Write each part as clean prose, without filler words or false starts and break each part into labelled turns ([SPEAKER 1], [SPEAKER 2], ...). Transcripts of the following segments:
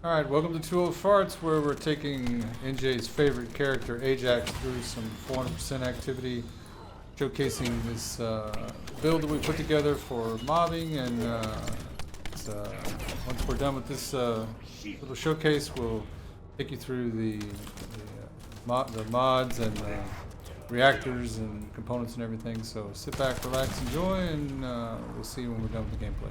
[SPEAKER 1] Alright, welcome to Two Ole Farts, where we're taking NJ's favorite character, Ajax, through some 400% activity, showcasing this build that we put together for mobbing, and once we're done with this little showcase, we'll take you through the mods and reactors and components and everything. So sit back, relax, enjoy, and we'll see you when we're done with the gameplay.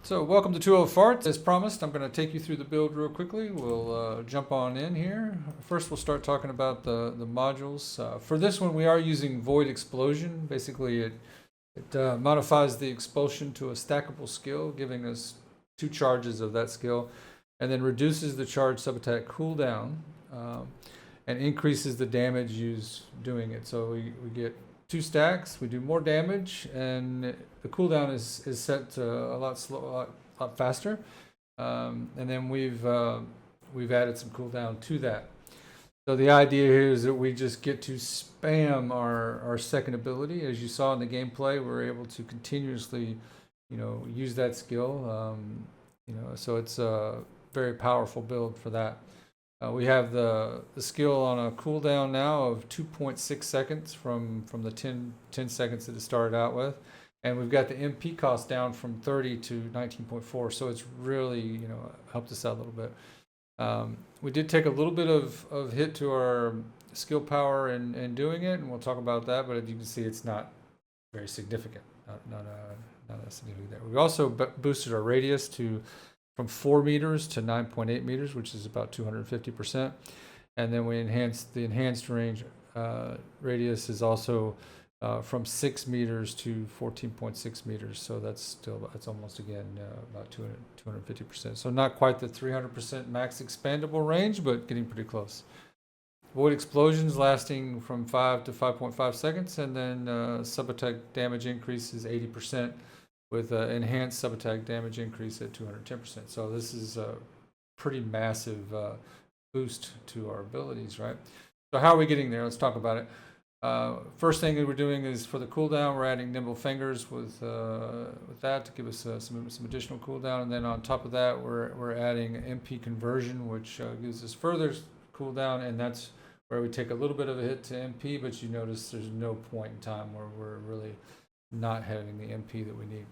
[SPEAKER 1] So welcome to Two Ole Farts. As promised, I'm going to take you through the build real quickly. We'll jump on in here. First, we'll start talking about the modules. For this one, we are using Void Explosion. Basically, it modifies the expulsion to a stackable skill, giving us 2 charges of that skill, and then reduces the charge sub-attack cooldown and increases the damage used doing it. So we get 2 stacks, we do more damage, and the cooldown is set to a lot faster. And then we've added some cooldown to that. So the idea here is that we just get to spam our second ability. As you saw in the gameplay, we're able to continuously, use that skill. So it's a very powerful build for that. We have the skill on a cooldown now of 2.6 seconds from the 10 seconds that it started out with. And we've got the MP cost down from 30 to 19.4. So it's really, helped us out a little bit. We did take a little bit of hit to our skill power in doing it, and we'll talk about that. But as you can see, it's not very significant. Not that significant there. We also boosted our radius from 4 meters to 9.8 meters, which is about 250%. And then we enhanced the enhanced range radius is also from 6 meters to 14.6 meters. So that's almost again about 250%. So not quite the 300% max expandable range, but getting pretty close. Void explosions lasting from 5 to 5.5 seconds, and then sub-attack damage increase is 80%. With enhanced sub-attack damage increase at 210%. So this is a pretty massive boost to our abilities, right? So how are we getting there? Let's talk about it. First thing that we're doing is for the cooldown, we're adding nimble fingers with that to give us some additional cooldown. And then on top of that, we're adding MP conversion, which gives us further cooldown, and that's where we take a little bit of a hit to MP, but you notice there's no point in time where we're really not having the MP that we need.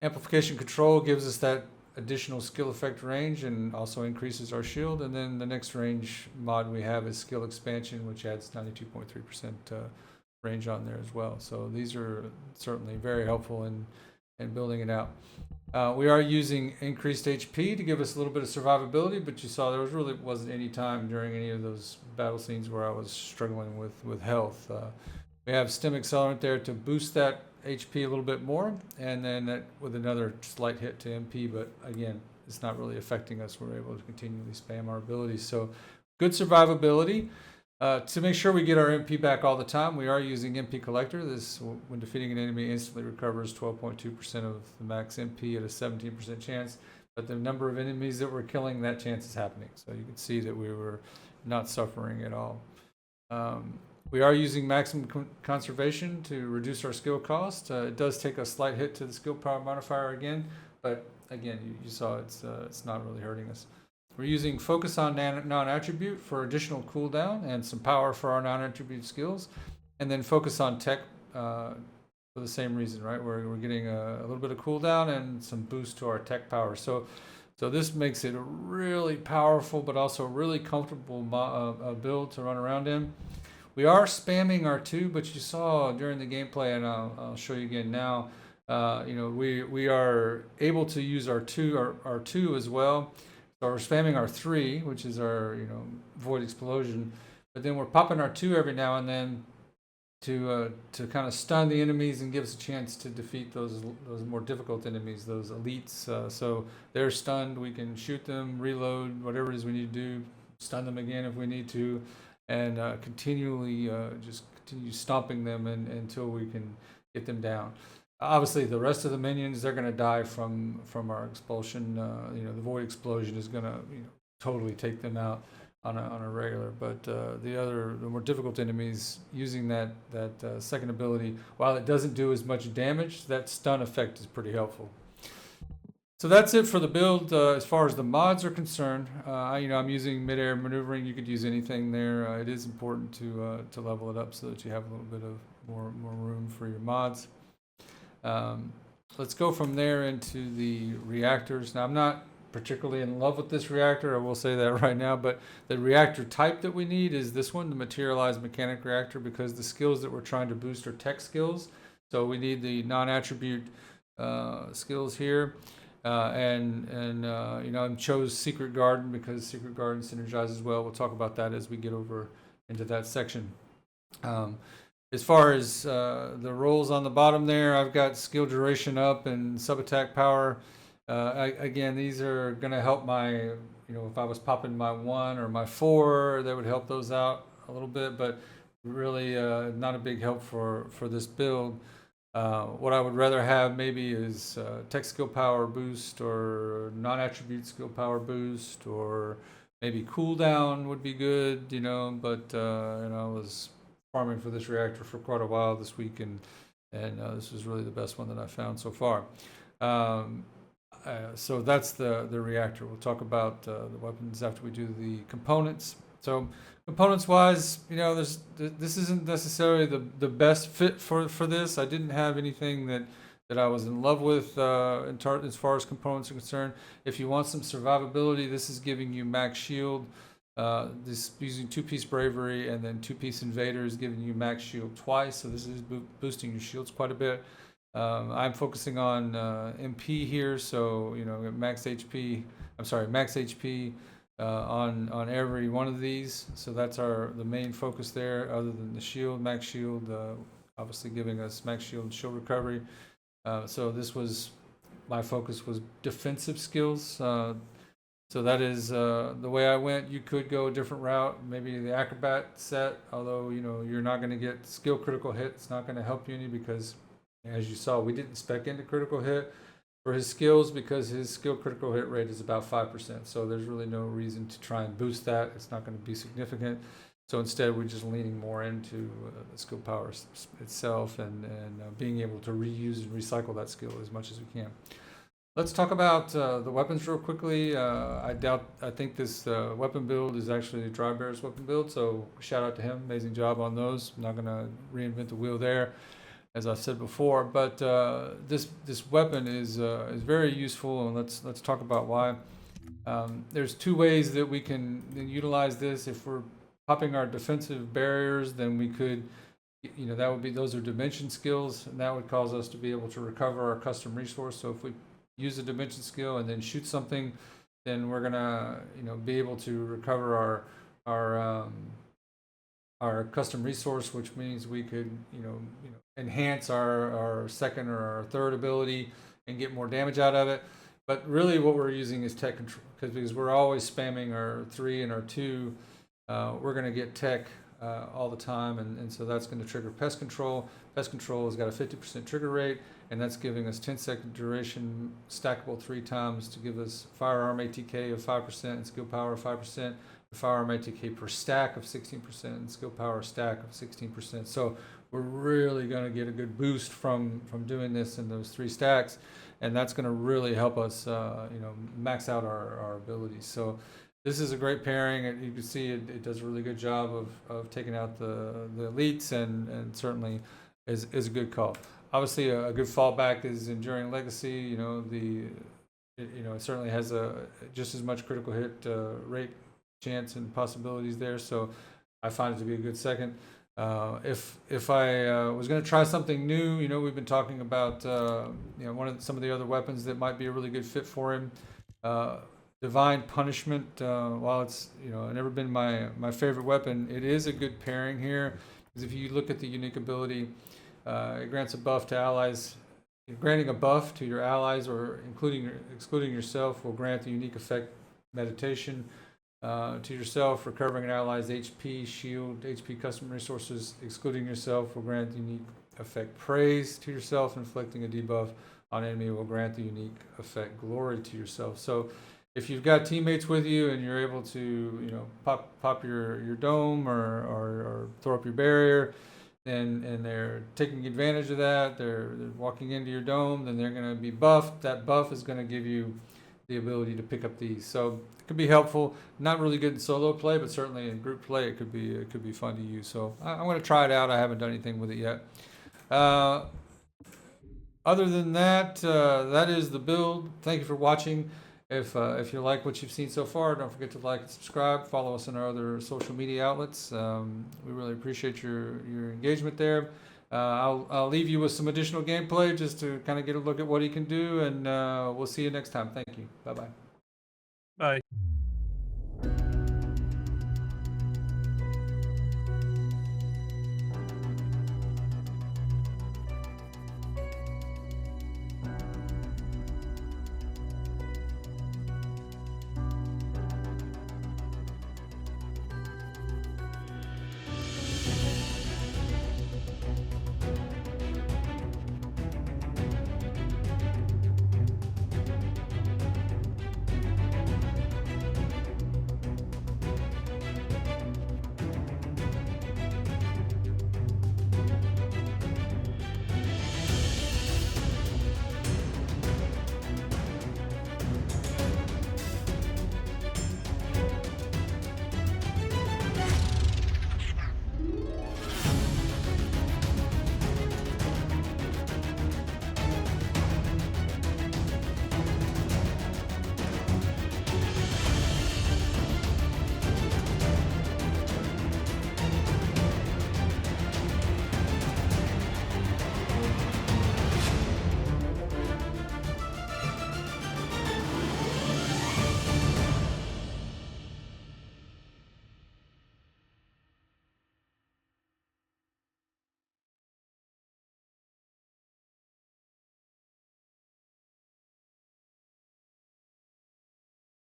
[SPEAKER 1] Amplification control gives us that additional skill effect range and also increases our shield. And then the next range mod we have is skill expansion, which adds 92.3% range on there as well. So these are certainly very helpful in building it out. We are using increased HP to give us a little bit of survivability, but you saw there really wasn't any time during any of those battle scenes where I was struggling with health. We have stem accelerant there to boost that HP a little bit more, and then that with another slight hit to MP, but again, it's not really affecting us. We're able to continually spam our abilities. So good survivability. To make sure we get our MP back all the time, we are using MP Collector. This, when defeating an enemy, instantly recovers 12.2% of the max MP at a 17% chance. But the number of enemies that we're killing, that chance is happening. So you can see that we were not suffering at all. We are using maximum conservation to reduce our skill cost. It does take a slight hit to the skill power modifier again, but again, you saw it's not really hurting us. We're using focus on non-attribute for additional cooldown and some power for our non-attribute skills, and then focus on tech for the same reason, right? We're getting a little bit of cooldown and some boost to our tech power. So this makes it a really powerful but also really comfortable build to run around in. We are spamming our 2, but you saw during the gameplay, and I'll show you again now. We are able to use our 2 as well. So we're spamming our 3, which is our void explosion, but then we're popping our 2 every now and then to kind of stun the enemies and give us a chance to defeat those more difficult enemies, those elites. So they're stunned, we can shoot them, reload, whatever it is we need to do, stun them again if we need to, and continually just continue stomping them until we can get them down. Obviously, the rest of the minions, they're going to die from our expulsion. The void explosion is going to totally take them out on a regular. But the more difficult enemies, using that second ability, while it doesn't do as much damage, that stun effect is pretty helpful. So that's it for the build. As far as the mods are concerned, I'm using mid-air maneuvering. You could use anything there. It is important to level it up so that you have a little bit of more room for your mods. Let's go from there into the reactors. Now, I'm not particularly in love with this reactor, I will say that right now, but the reactor type that we need is this one, the materialized mechanic reactor, because the skills that we're trying to boost are tech skills. So we need the non-attribute skills here. I chose Secret Garden because Secret Garden synergizes well. We'll talk about that as we get over into that section. As far as the rolls on the bottom there, I've got skill duration up and sub-attack power. Again, these are going to help my, if I was popping my 1 or my 4, that would help those out a little bit, but really not a big help for this build. What I would rather have maybe is tech skill power boost or non-attribute skill power boost, or maybe cooldown would be good, but I was farming for this reactor for quite a while this week, and this was really the best one that I found so far. So that's the reactor. We'll talk about the weapons after we do the components. So components wise, this isn't necessarily the best fit for this. I didn't have anything that I was in love with as far as components are concerned. If you want some survivability, this is giving you max shield. This using 2-piece bravery, and then 2-piece invader is giving you max shield twice, so this is boosting your shields quite a bit. I'm focusing on MP here, so max HP on every one of these. So that's the main focus there, other than the shield, max shield, obviously giving us max shield and shield recovery. So my focus was defensive skills. So that is the way I went. You could go a different route, maybe the acrobat set, although you're not going to get skill critical hit. It's not going to help you any, because as you saw, we didn't spec into critical hit for his skills because his skill critical hit rate is about 5%. So there's really no reason to try and boost that. It's not going to be significant. So instead, we're just leaning more into the skill power itself and being able to reuse and recycle that skill as much as we can. Let's talk about the weapons real quickly. I think this weapon build is actually Dry Bear's weapon build, so shout out to him. Amazing job on those. I'm not going to reinvent the wheel there, as I've said before, but this weapon is very useful, and let's talk about why. There's 2 ways that we can utilize this. If we're popping our defensive barriers, then we could, those are dimension skills, and that would cause us to be able to recover our custom resource. So if we use a dimension skill and then shoot something, then we're gonna be able to recover our custom resource, which means we could enhance our second or our third ability and get more damage out of it. But really what we're using is tech control, because we're always spamming our 3 and our 2. We're going to get tech all the time, and so that's going to trigger pest control. Pest control has got a 50% trigger rate, and that's giving us 10-second duration, stackable 3 times to give us firearm ATK of 5% and skill power of 5%, firearm ATK per stack of 16%, and skill power stack of 16%. So we're really going to get a good boost from doing this in those 3 stacks. and that's going to really help us, max out our abilities. So this is a great pairing. You can see it does a really good job of taking out the elites, and certainly is a good call. Obviously, a good fallback is Enduring Legacy. It certainly has just as much critical hit rate chance and possibilities there. So I find it to be a good second. If I was going to try something new, we've been talking about some of the other weapons that might be a really good fit for him. Divine Punishment, while it's never been my favorite weapon, it is a good pairing here, because if you look at the unique ability, it grants a buff to allies. Granting a buff to your allies or excluding yourself will grant the unique effect Meditation to yourself. Recovering an ally's HP, shield, HP custom resources, excluding yourself, will grant the unique effect Praise to yourself. Inflicting a debuff on enemy will grant the unique effect Glory to yourself. So if you've got teammates with you and you're able to pop your dome or throw up your barrier, and they're taking advantage of that, they're walking into your dome, then they're going to be buffed. That buff is going to give you the ability to pick up these. So it could be helpful. Not really good in solo play, but certainly in group play it could be fun to use. So I'm going to try it out. I haven't done anything with it yet. Other than that, that is the build. Thank you for watching. If you like what you've seen so far, don't forget to like and subscribe. Follow us on our other social media outlets. We really appreciate your engagement there. I'll leave you with some additional gameplay just to kind of get a look at what he can do, and we'll see you next time. Thank you. Bye-bye.
[SPEAKER 2] Bye.